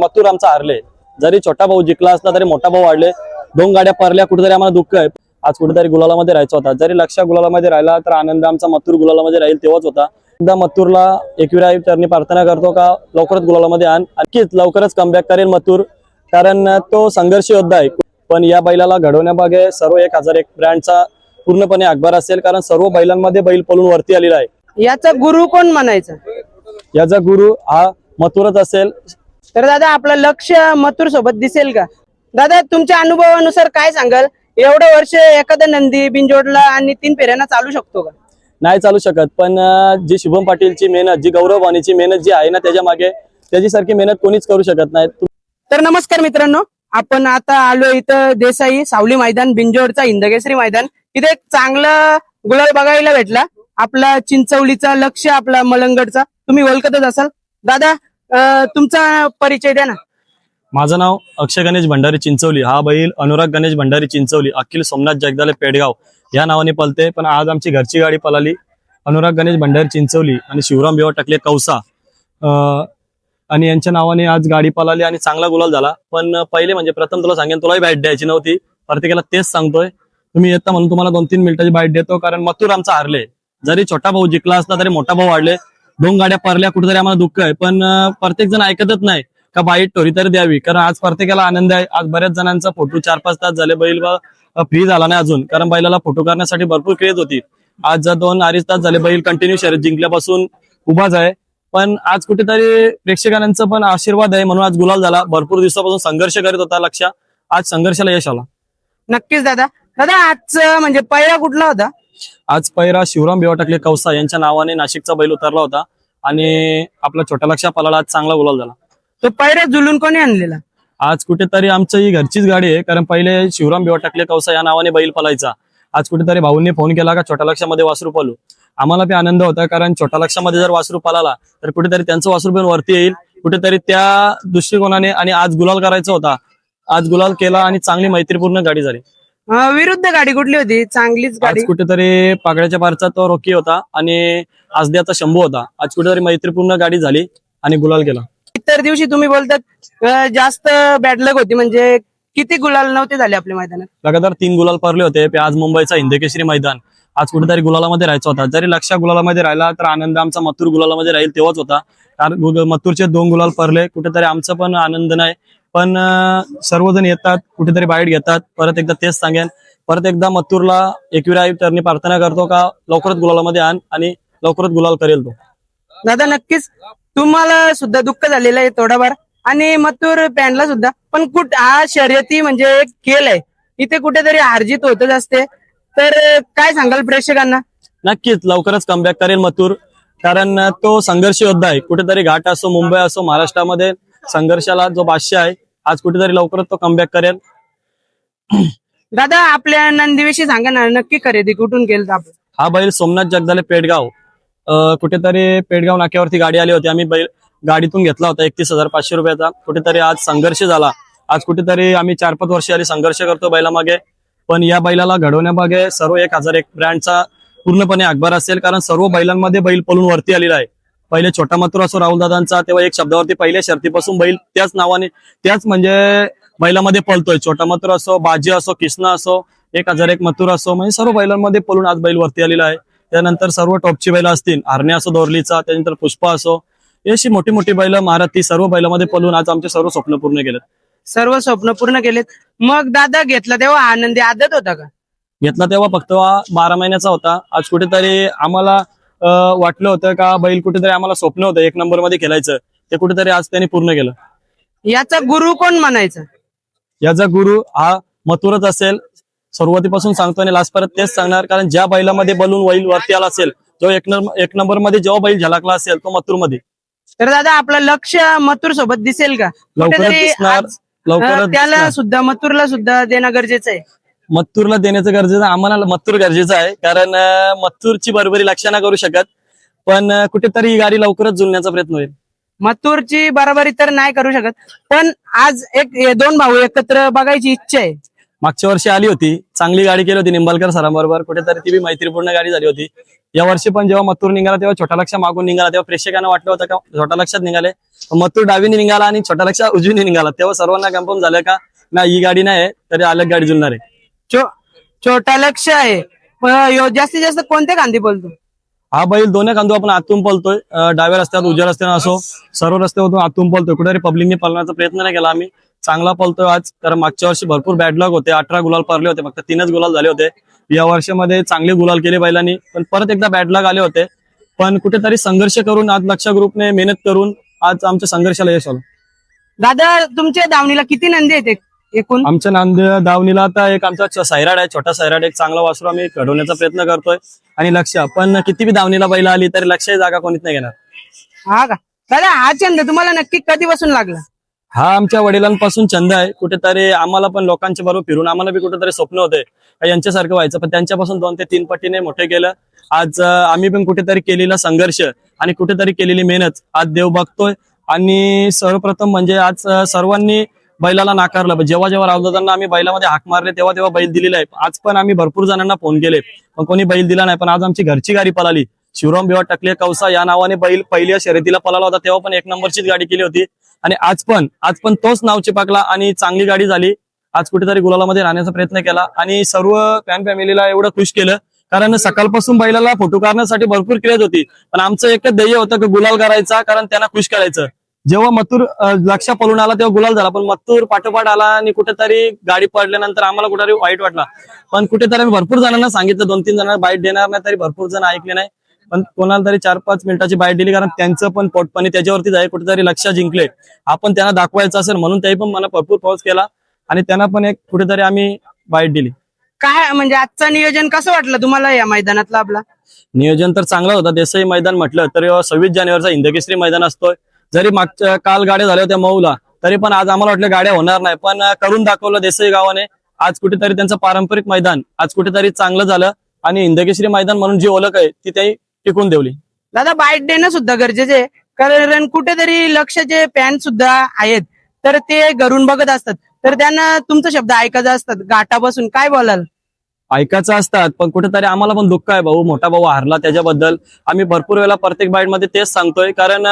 मथुर आमचा हारले. जरी छोटा भाऊ जिंकला असला तरी मोठा भाऊ वाढले. 2 गाड्या परल्या, कुठेतरी आम्हाला दुःख आहे. आज कुठेतरी गुलालामध्ये राहायचा होता. जरी लक्ष गुलालामध्ये राहिला तर आनंद आमचा मथुर गुलालामध्ये राहील तेव्हाच होता. एकदा मथुरला एकविरा चरणी प्रार्थना करतो का लवकरच गुलालामध्ये आण. नक्कीच लवकरच कमबॅक करेल मथुर, कारण तो संघर्ष योद्धा आहे. पण या बैलाला घडवण्यामागे सर्व 1001 ब्रँडचा पूर्णपणे हातभार असेल, कारण सर्व बैलांमध्ये बैल पळून वरती आलेला आहे. याचा गुरु कोण म्हणायचा? याचा गुरु हा मथुरच असेल. तर दादा आपलं लक्ष मथुर सोबत दिसेल का? दादा तुमच्या अनुभवानुसार काय सांगाल, एवढं वर्ष एखादा नंदी बिनजोडला आणि 3 फेऱ्यांना चालू शकतो का? नाही चालू शकत, पण जी शुभम पाटीलची मेहनत, जी गौरव वाणीची मेहनत जी आहे ना, त्याच्या मागे त्याच्यासारखी मेहनत कोणीच करू शकत नाही. तर नमस्कार मित्रांनो, आपण आता आलो इथं देसाई सावली मैदान, बिनजोडचा हिंदकेसरी मैदान. इथे एक चांगला गुलाल बघायला भेटला. आपला चिंचवलीचा लक्ष, आपला मलंगडचा, तुम्ही ओळखतच असाल. दादा तुमचा परिचय द्या ना. माझं नाव अक्षय गणेश भंडारी चिंचवली. हा बैल अनुराग गणेश भंडारी चिंचवली, अखिल सोमनाथ जगदाले पेडगाव या नावाने पळते. पण आज आमची घरची गाडी पळाली. अनुराग गणेश भंडारी चिंचवली आणि शिवराम बेवा टकले कौसा आणि यांच्या नावाने आज गाडी पळाली आणि चांगला गुलाल झाला. पण पहिले म्हणजे प्रथम तुला सांगेन, तुलाही बाईट द्यायची नव्हती, प्रत्येकाला तेच सांगतोय. तुम्ही येता म्हणून तुम्हाला 2-3 मिनिटाची बाईट देतो, कारण मथुर आमचा हारले. जरी छोटा भाऊ जिंकला असला तरी मोठा भाऊ वाढले. 2 गाड्या परल्या, कुठेतरी आम्हाला दुःख आहे. पण प्रत्येक जण ऐकतच नाही का बाईट थोडी तरी द्यावी, कारण आज प्रत्येकाला आनंद आहे. आज बऱ्याच जणांचा फोटो 4-5 तास झाले बैल फ्री झाला नाही अजून, कारण बैलाला फोटो करण्यासाठी भरपूर क्रेज होती. आज 2-2.5 तास झाले बैल कंटिन्यू शर्यत जिंकल्यापासून उभाच आहे. पण आज कुठेतरी प्रेक्षकांचा पण आशीर्वाद आहे म्हणून आज गुलाल झाला. भरपूर दिवसापासून संघर्ष करत होता लक्ष, आज संघर्षाला यश आला. नक्कीच दादा. दादा आज म्हणजे पहिला कुठला होता? आज पहिरा शिवराम बेवा टकले कौसा यांच्या नावाने नाशिकचा बैल उतरला होता आणि आपला छोटा लक्ष पळाला. आज चांगला गुलाल झाला. तो पहिला जुलून कोणी आणलेला? आज कुठेतरी आमची ही घरचीच गाडी आहे, कारण पहिले शिवराम बेवा टकले कौसा या नावाने बैल पळायचा. आज कुठेतरी भाऊंनी फोन केला का छोटा लक्षामध्ये वासरू पळू. आम्हाला बी आनंद होता, कारण छोटा लक्षामध्ये जर वासरू पळाला तर कुठेतरी त्यांचं वासरू पण वरती येईल, कुठेतरी त्या दृष्टिकोनाने. आणि आज गुलाल करायचा होता, आज गुलाल केला आणि चांगली मैत्रीपूर्ण गाडी झाली. विरुद्ध गाडी कुठली होती? चांगलीच गाडी. आज कुठेतरी पागड्याच्या पारचा तो रॉकी होता आणि आजद्याचा शंभू होता. आज कुठेतरी मैत्रीपूर्ण गाडी झाली आणि गुलाल केला. इतर दिवशी तुम्ही बोलतात जास्त बॅड लक होती, म्हणजे किती गुलाल नव्हते झाले आपल्या मैदानात? लगातार 3 गुलाल पडले होते. आज मुंबईचा हिंदकेसरी मैदान, आज कुठेतरी गुलालामध्ये राहायचा होता. जरी लक्ष गुलालामध्ये राहिला तर आनंद आमचा मथुर गुलालामध्ये राहील तेव्हाच होता, कारण मथुरचे 2 गुलाल पडले. कुठेतरी आमचा पण आनंद नाही, पण सर्वजण येतात, कुठेतरी बाईट घेतात. परत एकदा तेच सांगेन, परत एकदा मथुरला एकविरा चरणी प्रार्थना करतो का लवकरच गुलालामध्ये आण आणि लवकरच गुलाल करेल तो. दादा नक्कीच तुम्हाला सुद्धा दुःख झालेलं आहे थोडाफार, आणि मथुर पॅनला सुद्धा. पण हा शर्यती म्हणजे एक खेळ आहे, इथे कुठेतरी हारजीत होतच असते. तर काय सांगाल प्रेक्षकांना? नक्कीच लवकरच कमबॅक करेल मथुर, कारण तो संघर्ष योद्धा आहे. कुठेतरी घाट असो, मुंबई असो, महाराष्ट्रामध्ये संघर्षाला जो बादशाह आहे, आज कुठेतरी लवकरच तो कमबॅक करेल. दादा आपल्या नंदीविषयी सांगा ना, नक्की खरेदी कुठून केलं आपण? हा बैल सोमनाथ जगदाले पेडगाव, कुठेतरी पेडगाव नाक्यावरती गाडी आली होती. आम्ही बैल गाडीतून घेतला होता 31,500 रुपयाचा. कुठेतरी आज संघर्ष झाला. आज कुठेतरी आम्ही 4-5 वर्ष आली संघर्ष करतो बैलामागे. पण या बैलाला घडवण्यामागे सर्व 1001 ब्रँडचा पूर्णपणे हातभार असेल, कारण सर्व बैलांमध्ये बैल पळून वरती आलेला आहे. पहिले छोटा मथुर असो राहुल दादांचा, तेव्हा एक शब्दावरती पहिल्या शर्तीपासून बैल त्याच नावाने, त्याच म्हणजे बैलामध्ये पळतोय. छोटा मथुर असो, बाजी असो, किसना असो, 1001 मथुर असो, म्हणजे सर्व बैलांमध्ये पळून आज बैल वरती आलेला आहे. त्यानंतर सर्व टॉपची बैल असतील, हरणे असो दोरलीचा, त्यानंतर पुष्पा असो, अशी मोठी मोठी बैल महाराती सर्व बैलामध्ये पळून आज आमचे सर्व स्वप्न पूर्ण केलेत. सर्व स्वप्न पूर्ण केलेत. मग दादा घेतला तेव्हा आनंदी आदत होता का? घेतला तेव्हा फक्त 12 महिन्याचा होता. आज कुठेतरी आम्हाला वाटलं होतं का बैल कुठेतरी आम्हाला स्वप्न होतं 1 नंबर मध्ये खेळायचं, ते कुठेतरी आज त्यांनी पूर्ण केलं. याचा गुरु कोण म्हणायचा? याचा गुरु हा मथुरच असेल. सुरुवातीपासून सांगतो आणि लास्ट परत तेच सांगणार, कारण ज्या बैलामध्ये बलून बैल वरती आला असेल, जो 1 नंबर मध्ये जेव्हा बैल झलकला असेल तो मथुर मध्ये. तर दादा आपलं लक्ष मथुर सोबत दिसेल का? लवकरच दिसणार, लवकरच त्याला सुद्धा मथुरला सुद्धा देणं गरजेचं आहे. मथुरला देण्याचं गरजेचं, आम्हाला मथुर गरजेचं आहे, कारण मथुरची बरोबरी लक्ष नाही करू शकत, पण कुठेतरी ही गाडी लवकरच जुळण्याचा प्रयत्न होईल. मथुरची बरोबरी तर नाही करू शकत, पण आज 2 भाऊ एकत्र बघायची इच्छा आहे. मागच्या वर्षी आली होती, चांगली गाडी केली होती निंबाळकर सरांबरोबर, कुठेतरी ती बी मैत्रीपूर्ण गाडी झाली होती. या वर्षी पण जेव्हा मथुर निघाला तेव्हा छोटा लक्ष मागून निघाला, तेव्हा प्रेक्षकांना वाटलं होतं का छोटा लक्षात निघाले, मथुर डावीने निघाला आणि छोटा लक्ष उजवीने निघाला. तेव्हा सर्वांना कन्फर्म झालं का ना ही गाडी नाही तरी अलग गाडी जुळणार आहे. छोटा लक्ष आहे. जास्तीत जास्त कोणत्या खांदी बोलतो? हा बैल दोन्ही खांदू आपण आतून पळतोय, डाव्या रस्त्यात उजव्या रस्त्यानं असो सर्व रस्त्यावरून आतून पळतोय. कुठेतरी पब्लिकने पळण्याचा प्रयत्न नाही केला आम्ही, चांगला पळतोय आज. कारण मागच्या वर्षी भरपूर बॅडलॉग होते, 18 गुलाल पडले होते, फक्त 3च गुलाल झाले होते. या वर्षामध्ये चांगले गुलाल केले बैलांनी, पण परत एकदा बॅडलॉग आले होते. पण कुठेतरी संघर्ष करून आज लक्ष ग्रुपने मेहनत करून आज आमच्या संघर्षाला यश आलं. दादा तुमच्या दावणीला किती नंदी आहेत एकूण? आमच्या दावणीला आता एक आमचा सैराड आहे, छोटा सैराड, एक चांगला वासरू आम्ही घडवण्याचा प्रयत्न करतोय. आणि लक्ष पण किती बी दावणीला बैल आली तरी लक्षही जागा कोणीच नाही घेणार. हा का दादा, हा छंद तुम्हाला नक्की कधीपासून लागला? हा आमच्या वडिलांपासून छंद आहे. कुठेतरी आम्हाला पण लोकांच्या बरोबर फिरून आम्हाला बी कुठेतरी स्वप्न होते यांच्यासारखं व्हायचं, पण त्यांच्यापासून 2 ते 3 पटीने मोठे केलं. आज आम्ही पण कुठेतरी केलेला संघर्ष आणि कुठेतरी केलेली मेहनत आज देव बघतोय. आणि सर्वप्रथम म्हणजे आज सर्वांनी बैलाला नाकारलं. जेव्हा जेव्हा रावदादांना आम्ही बैलामध्ये हाक मारले तेव्हा तेव्हा बैल दिलेला आहे. आज पण आम्ही भरपूर जणांना फोन केले पण कोणी बैल दिला नाही. पण आज आमची घरची गाडी पळाली, शिवराम भिवा टकले कौसा या नावाने बैल पहिल्या शर्यतीला पळाला होता, तेव्हा पण 1 नंबरचीच गाडी केली होती. आणि आज पण तोच नाव चिपकला आणि चांगली गाडी झाली. आज कुठेतरी गुलालामध्ये राहण्याचा प्रयत्न केला आणि सर्व फॅन फॅमिलीला एवढं खुश केलं. कारण सकाळपासून बैलाला फोटो काढण्यासाठी भरपूर क्रेज होती, पण आमचं एकच ध्येय होतं की गुलाल करायचा, कारण त्यांना खुश करायचं. जेव्हा मथुर लक्ष पळून आला तेव्हा गुलाल झाला, पण मथुर पाठोपाठ आला आणि कुठेतरी गाडी पडल्यानंतर आम्हाला कुठेतरी वाईट वाटला. पण कुठेतरी आम्ही भरपूर जणांना सांगितलं, 2-3 जणांना बाईट देणार नाही, तरी भरपूर जण ऐकले नाही. पण कोणाला तरी 4-5 मिनिटाची बाईट दिली, कारण त्यांचं पण पोटपाणी त्याच्यावरतीच आहे. कुठेतरी लक्ष जिंकले, आपण त्यांना दाखवायचं असेल म्हणून त्यांनी पण मला भरपूर पाऊस केला आणि त्यांना पण एक कुठेतरी आम्ही बाईट दिली. काय म्हणजे आजचं नियोजन कसं वाटलं तुम्हाला या मैदानातलं? आपला नियोजन तर चांगला होता. देसाई मैदान म्हटलं तरी 26 जानेवारीचा हिंदकेसरी मैदान असतोय. जरी मागच्या काल गाड्या झाल्या होत्या मऊला, तरी पण आज आम्हाला वाटलं गाड्या होणार नाही, पण करून दाखवलं देसाई गावाने. आज कुठेतरी त्यांचं पारंपरिक मैदान आज कुठेतरी चांगलं झालं आणि हिंदकेसरी मैदान म्हणून जी ओळख आहे ती त्यांनी टिकून ठेवली. दादा बाईट देणं सुद्धा गरजेचे आहे, कारण कुठेतरी लक्षाचे फॅन सुद्धा आहेत, तर ते घरून बघत असतात, तर त्यांना तुमचा शब्द ऐकायचा असतात. घाटापासून काय बोलाल? ऐकायचं असतात, पण कुठेतरी आम्हाला पण दुःख आहे. मोठा भाऊ हारला त्याच्याबद्दल आम्ही भरपूर वेळा प्रत्येक बाईट मध्ये तेच सांगतोय, कारण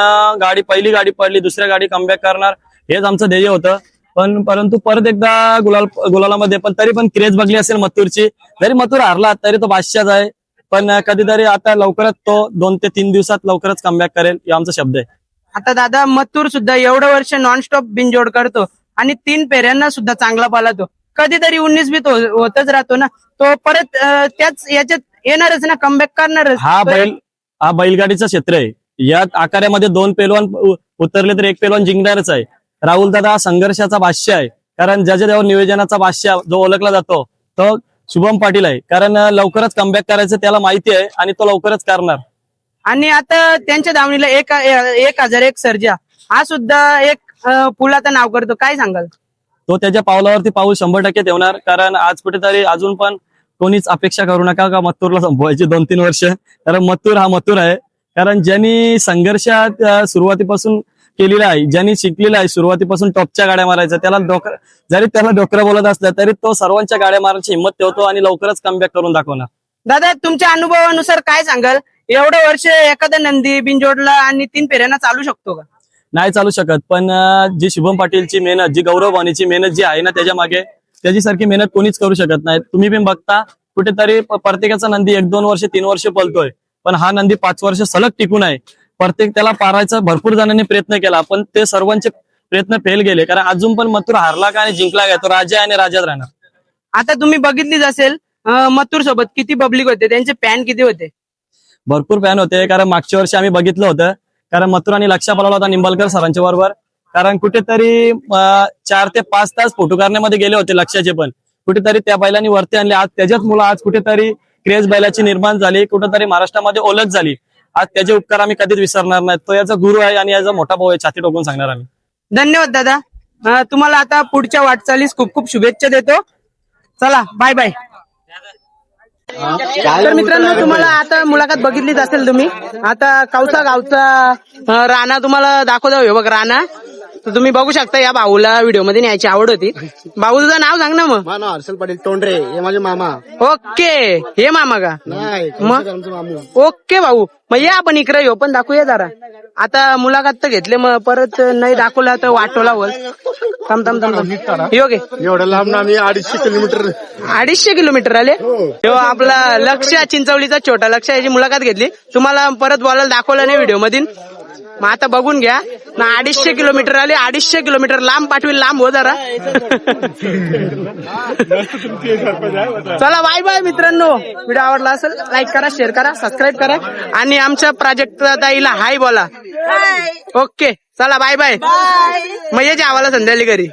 पहिली गाडी पडली, दुसऱ्या गाडी कमबॅक करणार हेच आमचं ध्येय होतं. पण परंतु परत एकदा गुलालामध्ये पण तरी पण क्रेज बघली असेल मथुरची. जरी मथुर हारला तरी तो बादशाहच आहे, पण कधीतरी आता लवकरच तो 2 ते 3 दिवसात लवकरच कमबॅक करेल, हे आमचा शब्द आहे. आता दादा मथुर सुद्धा एवढं वर्ष नॉनस्टॉप बिनजोड करतो आणि 3 फेऱ्यांना सुद्धा चांगला पालातो, कधीतरी 19-20 होतच राहतो ना, तो परत त्याच याच्यात येणारच ना, कमबॅक करणारच. हा बैलगाडीचं क्षेत्र आहे. यात आखाड्यामध्ये 2 पेलवान उतरले तर 1 पेलवान जिंकणारच आहे. राहुल दादा हा संघर्षाचा बादशाह आहे, कारण ज्याच्या देवावर नियोजनाचा बादशाह जो ओळखला जातो तो शुभम पाटील आहे. कारण लवकरच कमबॅक करायचं त्याला माहिती आहे आणि तो लवकरच करणार. आणि आता त्यांच्या धावणीला 1001 सर्जा हा सुद्धा एक पुलाचं नाव करतो, काय सांगाल? तो त्याच्या पावलावरती पाऊल 100% ठेवणार. कारण आज कुठेतरी अजून पण कोणीच अपेक्षा करू नका का मथुरला संपवायची 2-3 वर्ष, कारण मथुर हा मथुर आहे. कारण ज्यांनी संघर्षात सुरुवातीपासून केलेला आहे, ज्यांनी शिकलेला आहे सुरुवातीपासून टॉपच्या गाड्या मारायच्या, जरी त्याला डोकरं बोलत असलं तरी तो सर्वांच्या गाड्या मारण्याची हिंमत ठेवतो आणि लवकरच कमबॅक करून दाखवणार. दादा तुमच्या अनुभवानुसार काय सांगाल, एवढं वर्ष एखादा नंदी बिनजोडला आणि 3 फेऱ्यांना चालू शकतो का? नाही चालू शकत, पण जी शुभम पाटीलची मेहनत, जी गौरव भानीची मेहनत जी आहे ना त्याच्या मागे, त्याच्यासारखी मेहनत कोणीच करू शकत नाही. तुम्ही पण बघता कुठेतरी प्रत्येकाचा नंदी 1-2 वर्ष 3 वर्ष पळतोय, पण हा नंदी 5 वर्ष सलग टिकून आहे. प्रत्येक त्याला पारायचा भरपूर जणांनी प्रयत्न केला, पण ते सर्वांचे प्रयत्न फेल गेले. कारण अजून पण मथुर हारला का आणि जिंकला का, तो राजा आणि राजाच राहणार. आता तुम्ही बघितलीच असेल मथुर सोबत किती पब्लिक होते, त्यांचे फॅन किती होते? भरपूर फॅन होते. कारण मागच्या वर्षी आम्ही बघितलं होतं, कारण मथुर आणि लक्ष पळवला होता निंबाळकर सरांच्या बरोबर. कारण कुठेतरी 4 ते 5 तास फोटो करण्यामध्ये गेले होते लक्षाचे, पण कुठेतरी त्या बैलांनी वरती आणले. आज त्याच्याच मुलं आज कुठेतरी क्रेज बैलाची निर्माण झाली, कुठेतरी महाराष्ट्रामध्ये ओळख झाली. आज त्याचे उपकार आम्ही कधीच विसरणार नाही. तो याचा गुरु आहे आणि याचा मोठा भाऊ आहे, छाती टोकून सांगणार आम्ही. धन्यवाद दादा, तुम्हाला आता पुढच्या वाटचालीस खूप खूप शुभेच्छा देतो. चला बाय बाय. तर मित्रांनो तुम्हाला आता मुलाखत बघितलीच असेल तुम्ही. आता कौसा गावचा राणा तुम्हाला दाखवतो. हे बघ राणा, तर तुम्ही बघू शकता या भाऊला व्हिडिओ मध्ये न्यायची आवड होती. भाऊ तुझं नाव सांग ना मग. माझं नाव हर्षल पाटील तोंडरे, हे माझे मामा. ओके, हे मामा का? नाही मग? आमचं मामू. ओके भाऊ, मग या आपण इकडे येऊ पण दाखवूया जरा. आता मुलाखत तर घेतले, मग परत नाही दाखवला तर वाटोला बोल. थांब योगे एवढं लांब ना आम्ही 250 किलोमीटर. 250 किलोमीटर आले. हो, आपला लक्ष चिंचवलीचा छोटा लक्ष याची मुलाखत घेतली. तुम्हाला परत बोलायला दाखवलं नाही व्हिडिओ मधून. मग आता बघून घ्या ना, 250 किलोमीटर आले. 250 किलोमीटर लांब पाठवी, लांब हो जरा. चला बाय बाय मित्रांनो. व्हिडिओ आवडला असेल लाईक करा, शेअर करा, सबस्क्राईब करा आणि आमच्या प्राजक्ता ताईला हाय बोला. ओके चला बाय बाय. मग यायची आम्हाला संध्याकाळी घरी.